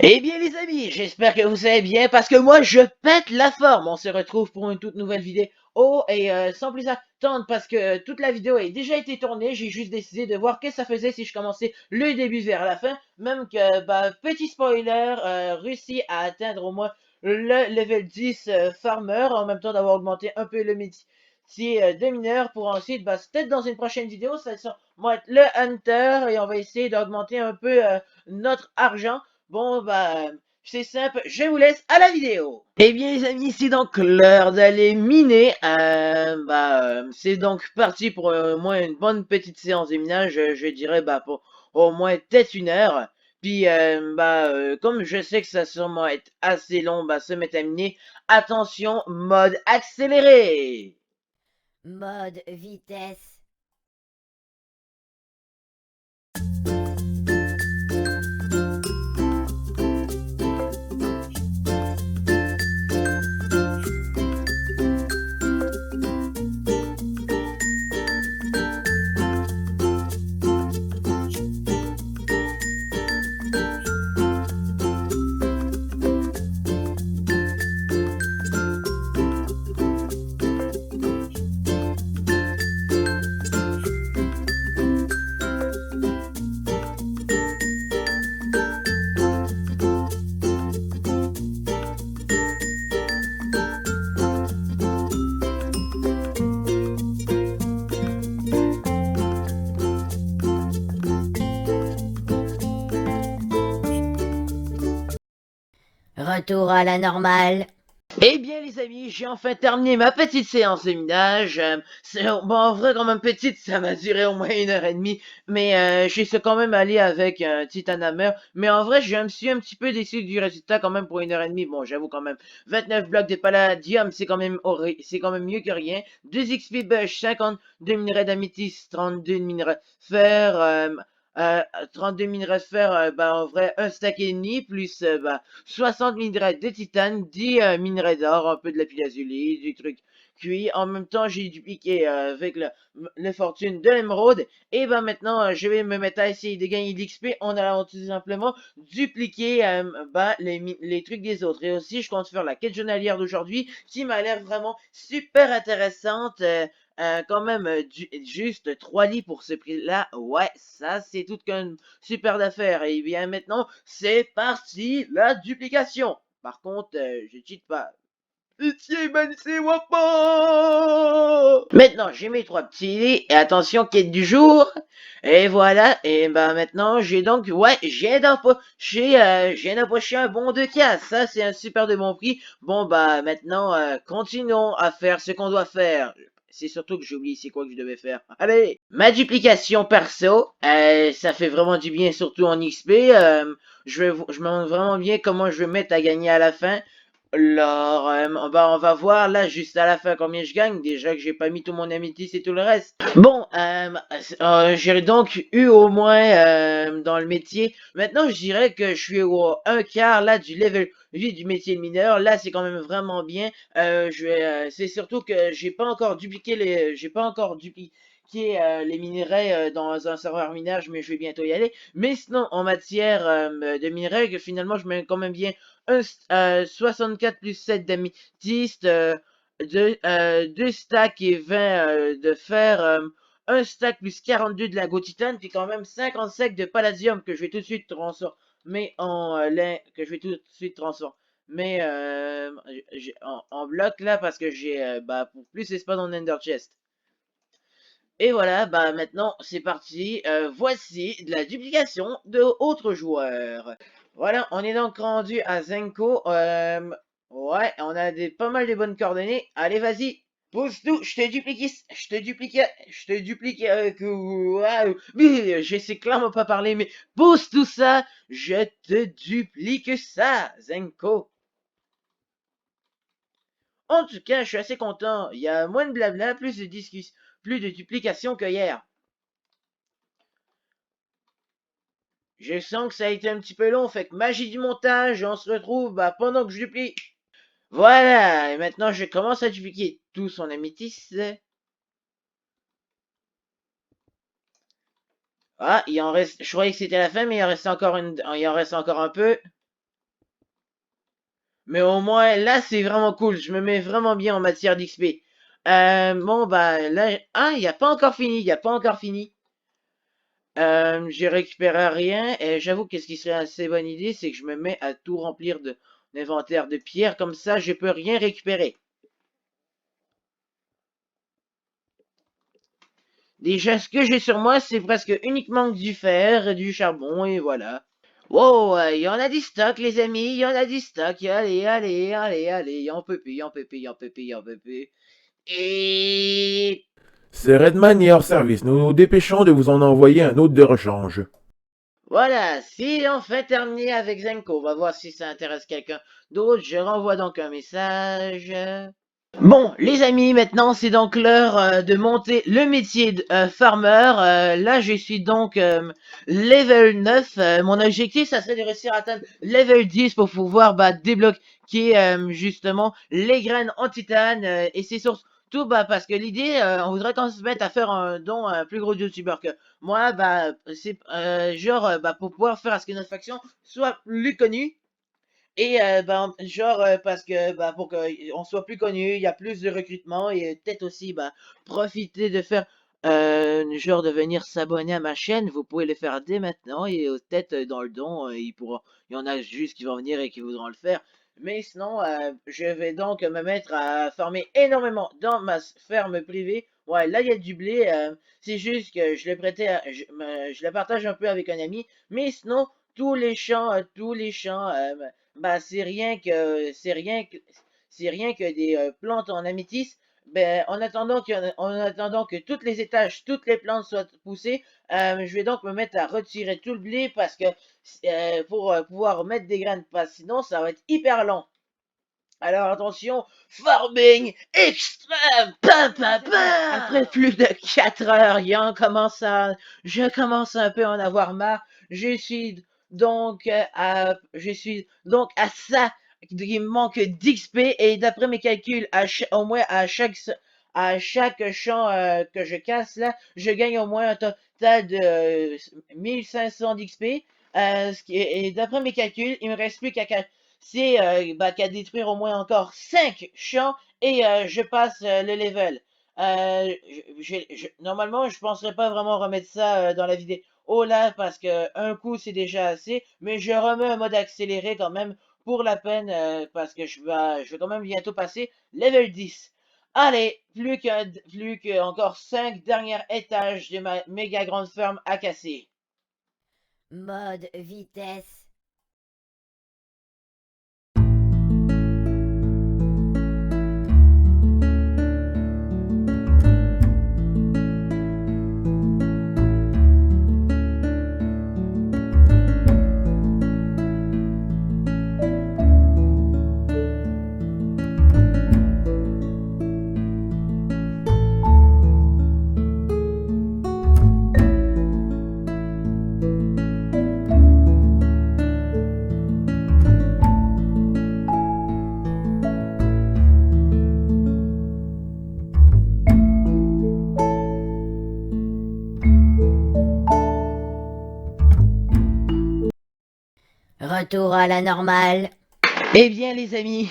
Eh bien les amis, j'espère que vous allez bien parce que moi je pète la forme. On se retrouve pour une toute nouvelle vidéo. Oh et sans plus attendre parce que toute la vidéo a déjà été tournée, j'ai juste décidé de voir ce que ça faisait si je commençais le début vers la fin. Même que bah petit spoiler, réussi à atteindre au moins le level 10 farmer en même temps d'avoir augmenté un peu le métier de mineur pour ensuite bah peut-être dans une prochaine vidéo ça sera moi être le hunter et on va essayer d'augmenter un peu notre argent. Bon, bah, c'est simple, je vous laisse à la vidéo. Eh bien, les amis, c'est donc l'heure d'aller miner. C'est donc parti pour au moins une bonne petite séance de minage. Je dirais, bah, pour au moins peut-être 1 heure. Puis, comme je sais que ça va sûrement être assez long, bah, se mettre à miner. Attention, mode accéléré. Mode vitesse. Retour à la normale. Eh bien, les amis, j'ai enfin terminé ma petite séance de minage. Bon, en vrai, quand même petite, ça va durer au moins 1 heure et demie. Mais j'ai su quand même aller avec un Titan Hammer. Mais en vrai, je me suis un petit peu déçu du résultat quand même pour 1 heure et demie. Bon, j'avoue quand même. 29 blocs de palladium, c'est quand même mieux que rien. 2 XP bush, 52 minerais d'améthyste, 32 minerais de fer. 32 minerais de fer, en vrai, un stack et demi, plus 60 minerais de titane, 10 minerais d'or, un peu de lapis-lazuli, du truc cuit. En même temps, j'ai dupliqué avec les fortunes de l'émeraude. Et ben maintenant, je vais me mettre à essayer de gagner de l'XP en allant tout simplement dupliquer les trucs des autres. Et aussi, je compte faire la quête journalière d'aujourd'hui qui m'a l'air vraiment super intéressante. Quand même, juste 3 lits pour ce prix-là. Ouais, ça, c'est tout qu'une super d'affaires. Et bien maintenant, c'est parti, la duplication. Par contre, je cheat pas. Pitié, bannissez-moi pas. Maintenant, j'ai mes 3 petits lits. Et attention, quête du jour. Et voilà. Et ben maintenant, j'ai donc, ouais, j'ai d'empocher un bon de casse. Ça, c'est un super de bon prix. Bon, bah maintenant, continuons à faire ce qu'on doit faire. C'est surtout que j'ai oublié c'est quoi que je devais faire. Allez, ma duplication perso, ça fait vraiment du bien, surtout en XP. Je me demande vraiment bien comment je vais mettre à gagner à la fin. Alors, on va voir là juste à la fin combien je gagne. Déjà que j'ai pas mis tout mon améthyste et tout le reste. Bon, j'ai donc eu au moins dans le métier. Maintenant, je dirais que je suis au un quart là du level 8 du métier de mineur. Là, c'est quand même vraiment bien. C'est surtout que j'ai pas encore dupliqué les minerais dans un serveur minage, mais je vais bientôt y aller. Mais sinon, en matière de minerais, que finalement, je mets quand même bien 64 plus 7 d'améthyste, 2 stacks et 20 de fer, 1 stack plus 42 de la titane, puis quand même 50 stacks de palladium que je vais tout de suite transformer que je vais tout de suite transformer en bloc là parce que j'ai pour plus espace dans l'Ender Chest. Et voilà, bah maintenant c'est parti. Voici de la duplication de autres joueurs. Voilà, on est donc rendu à Zenko. Ouais, on a pas mal de bonnes coordonnées. Allez, vas-y. Pousse tout, je te duplique, waouh. Mais je sais clairement pas parler, mais pousse tout ça, je te duplique ça, Zenko. En tout cas, je suis assez content. Il y a moins de blabla, plus de duplication que hier. Je sens que ça a été un petit peu long, fait que magie du montage, on se retrouve pendant que je duplique. Voilà, et maintenant je commence à dupliquer tout son améthyste. Ah, il en reste, je croyais que c'était la fin, mais il en reste encore un peu. Mais au moins, là, c'est vraiment cool. Je me mets vraiment bien en matière d'XP. Bon, bah, là... Ah, il n'y a pas encore fini, il n'y a pas encore fini. J'ai récupéré rien et j'avoue que ce qui serait une assez bonne idée, c'est que je me mets à tout remplir de d'inventaire de pierres. Comme ça, je peux rien récupérer. Déjà, ce que j'ai sur moi, c'est presque uniquement du fer, du charbon et voilà. Wow, il y en a du stock, les amis, il y en a du stock. Allez, allez, allez, allez, y'en peut plus, y'en peut plus, y'en peut plus, y'en peut plus. Et C'est Redman et hors service. Nous nous dépêchons de vous en envoyer un autre de rechange. voilà, c'est enfin terminé avec Zenko. On va voir si ça intéresse quelqu'un d'autre. Je renvoie donc un message. Bon, les amis, maintenant c'est donc l'heure de monter le métier de farmer. Là, je suis donc level 9. Mon objectif, ça serait de réussir à atteindre level 10 pour pouvoir débloquer justement les graines en titane. Et c'est surtout parce que l'idée, on voudrait qu'on se mette à faire un don à un plus gros youtubeur que moi. C'est genre pour pouvoir faire à ce que notre faction soit plus connue. Et genre parce que pour qu'on soit plus connu, il y a plus de recrutement et peut-être aussi profiter de faire genre de venir s'abonner à ma chaîne. Vous pouvez le faire dès maintenant et peut-être dans le don, il y en a juste qui vont venir et qui voudront le faire. Mais sinon, je vais donc me mettre à farmer énormément dans ma ferme privée. Ouais, là il y a du blé. C'est juste que je l'ai prêté, je le partage un peu avec un ami. Mais sinon, tous les champs. C'est rien que des plantes en améthyste. Ben, en attendant que tous les étages, toutes les plantes soient poussées, je vais donc me mettre à retirer tout le blé parce que pour pouvoir mettre des graines, parce que sinon ça va être hyper lent. Alors attention, farming extrême, Après plus de 4 heures, je commence un peu à en avoir marre. Je suis donc à ça. Il me manque d'XP et d'après mes calculs, au moins à chaque champ que je casse là, je gagne au moins un total de 1500 d'XP. Et d'après mes calculs, il me reste plus qu'à détruire au moins encore 5 champs et je passe le level. Normalement, je penserais pas vraiment remettre ça dans la vidéo là parce que un coup c'est déjà assez, mais je remets un mode accéléré quand même pour la peine parce que je vais quand même bientôt passer level 10. Allez, plus que encore 5 derniers étages de ma méga grande ferme à casser. Mode vitesse. Retour à la normale. Eh bien les amis,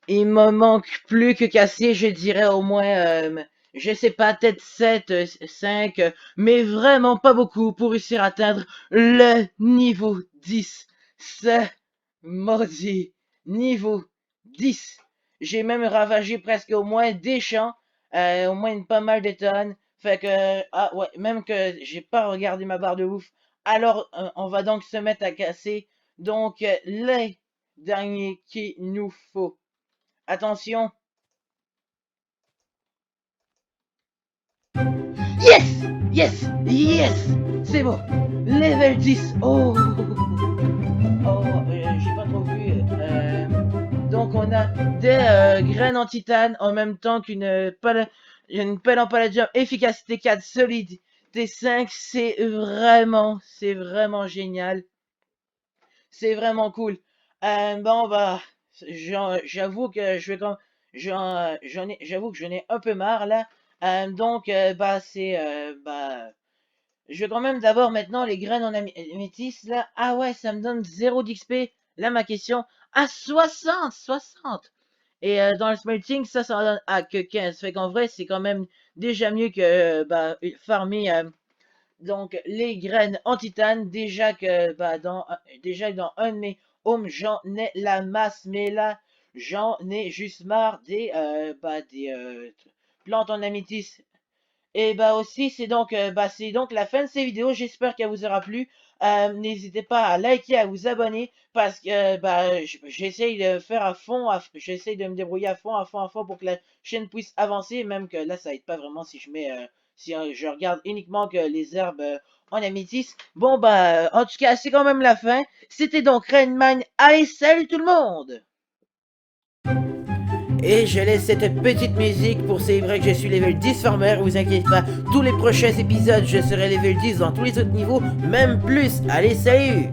il me manque plus que casser, je dirais au moins, je sais pas, peut-être 7, 5, mais vraiment pas beaucoup pour réussir à atteindre le niveau 10. Ce maudit niveau 10. J'ai même ravagé presque au moins des champs, au moins pas mal de tonnes. Fait que, ah ouais, même que j'ai pas regardé ma barre de ouf. Alors, on va donc se mettre à casser. Donc, les derniers qu'il nous faut. Attention. Yes! Yes! Yes! C'est bon. Level 10. Oh! Oh, j'ai pas trop vu. Donc on a des graines en titane en même temps une pelle en palladium, efficacité 4, solidité 5. C'est vraiment génial. C'est vraiment cool. Bon j'avoue que je vais quand j'avoue que j'en ai un peu marre là. Donc je vais quand même d'abord maintenant les graines en améthyste là. Ah ouais, ça me donne 0 d'XP. Là ma question, à 60. Et dans le smelting, ça en donne à que 15. Fait qu'en vrai, c'est quand même déjà mieux que farmer donc les graines en titane. Déjà que dans un de mes homes, j'en ai la masse, mais là, j'en ai juste marre des plantes en améthyste. Et aussi, c'est donc la fin de ces vidéos. J'espère qu'elle vous aura plu. N'hésitez pas à liker, à vous abonner parce que j'essaye de faire à fond, j'essaye de me débrouiller à fond pour que la chaîne puisse avancer. Même que là, ça aide pas vraiment si je mets, si je regarde uniquement que les herbes en améthyste. Bon en tout cas, c'est quand même la fin. C'était donc Rainman. Allez, salut tout le monde! Et je laisse cette petite musique pour c'est vrai que je suis level 10 farmer, vous inquiétez pas, tous les prochains épisodes je serai level 10 dans tous les autres niveaux, même plus. Allez, salut!